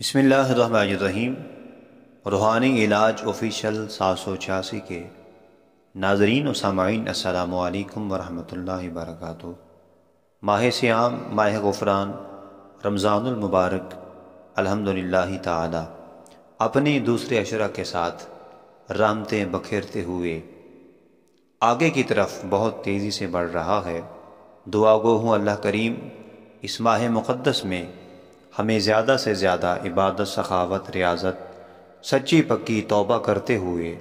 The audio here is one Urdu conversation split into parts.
بسم اللہ الرحمن الرحیم۔ روحانی علاج آفیشیل 786 کے ناظرین و سامعین السلام علیکم ورحمۃ اللہ وبرکاتہ۔ ماہ صیام، ماہ غفران، رمضان المبارک الحمدللہ تعالی اپنے دوسرے عشرہ کے ساتھ رحمتیں بکھیرتے ہوئے آگے کی طرف بہت تیزی سے بڑھ رہا ہے۔ دعا گو ہوں اللہ کریم اس ماہ مقدس میں ہمیں زیادہ سے زیادہ عبادت، سخاوت، ریاضت، سچی پکی توبہ کرتے ہوئے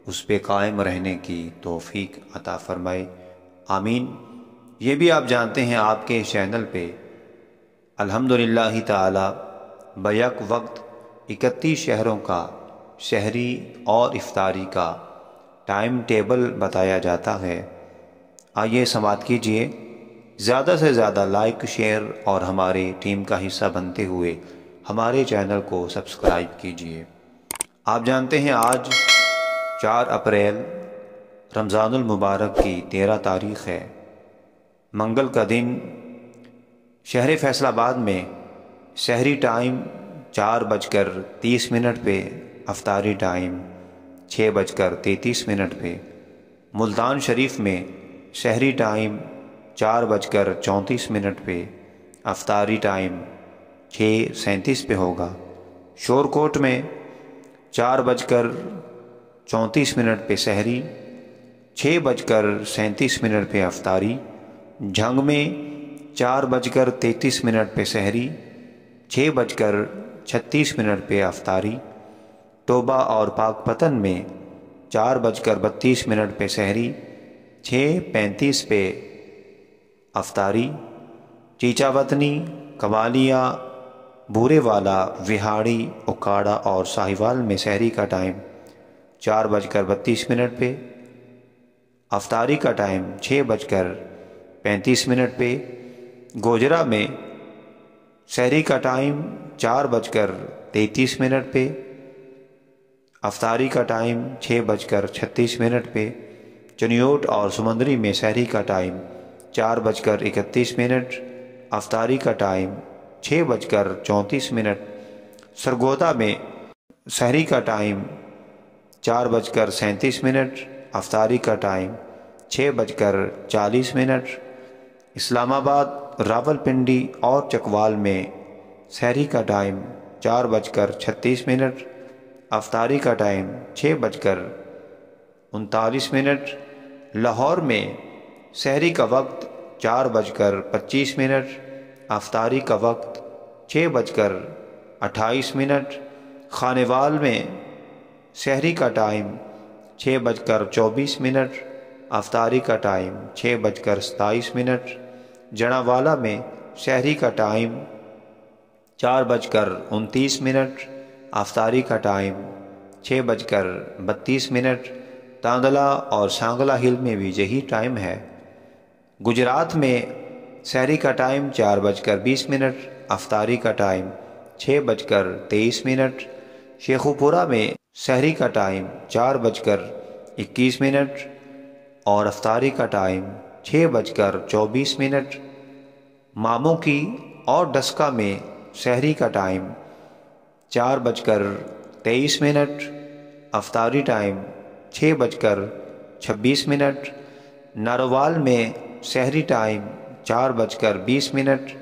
اس پہ قائم رہنے کی توفیق عطا فرمائے، آمین۔ یہ بھی آپ جانتے ہیں آپ کے چینل پہ الحمدللہ تعالی بیک وقت 31 شہروں کا شہری اور افطاری کا ٹائم ٹیبل بتایا جاتا ہے۔ آئیے سماعت کیجئے، زیادہ سے زیادہ لائک، شیئر اور ہمارے ٹیم کا حصہ بنتے ہوئے ہمارے چینل کو سبسکرائب کیجئے۔ آپ جانتے ہیں آج 4 اپریل رمضان المبارک کی 13 تاریخ ہے، منگل کا دن۔ شہر فیصل آباد میں سحری ٹائم 4:30 پہ، افطاری ٹائم 6:33 پہ۔ ملتان شریف میں سحری ٹائم 4:34 پہ، افطاری ٹائم 6:37 پہ ہوگا۔ شور کوٹ میں 4:34 پہ سحری، 6:37 پہ افطاری۔ جھنگ میں 4:33 پہ سحری، 6:36 پہ افطاری۔ توبہ اور پاک پتن میں 4:32 پہ سحری، 6:35 پہ افطاری۔ چیچا وطنی، کمالیہ، بورے والا، وہاڑی، اکاڑا اور ساہیوال میں سحری کا ٹائم 4:32 پہ، افطاری کا ٹائم 6:35 پہ۔ گوجرا میں سحری کا ٹائم 4:33 پہ، افطاری کا ٹائم 6:36 پہ۔ چنیوٹ اور سمندری میں سحری کا ٹائم 4:31، افطاری کا ٹائم 6:34۔ سرگودا میں سحری کا ٹائم 4:37، افطاری کا ٹائم 6:40۔ اسلام آباد، راولپنڈی اور چکوال میں سحری کا ٹائم 4:36، افطاری کا ٹائم 6:39۔ لاہور میں سحری کا وقت 4:25، افطاری کا وقت 6:28۔ خانیوال میں سحری کا ٹائم 6:24، افطاری کا ٹائم 6:27۔ جڑاوالا میں سحری کا ٹائم 4:29، افطاری کا ٹائم 6:32۔ تاندلہ اور سانگلہ ہل میں بھی یہی ٹائم ہے۔ گجرات میں سحری کا ٹائم 4:20، افطاری کا ٹائم 6:23۔ شیخوپورہ میں سحری کا ٹائم 4:21 اور افطاری کا ٹائم 6:24۔ ماموں کی اور ڈسکا میں سحری کا ٹائم 4:23، افطاری ٹائم 6:26۔ ناروال میں سحری ٹائم 4:20،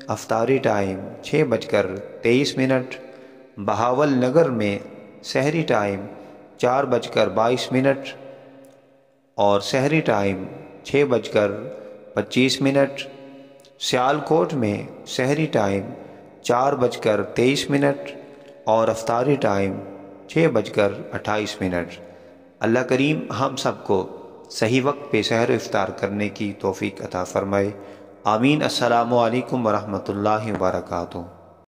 افطاری ٹائم 6:23۔ بہاول نگر میں سحری ٹائم 4:22 اور سحری ٹائم 6:25۔ سیالکوٹ میں سحری ٹائم 4:23 اور افطاری ٹائم 6:28۔ اللہ کریم ہم سب کو صحیح وقت پہ سحر و افطار کرنے کی توفیق عطا فرمائے، آمین۔ السلام علیکم ورحمۃ اللہ وبرکاتہ۔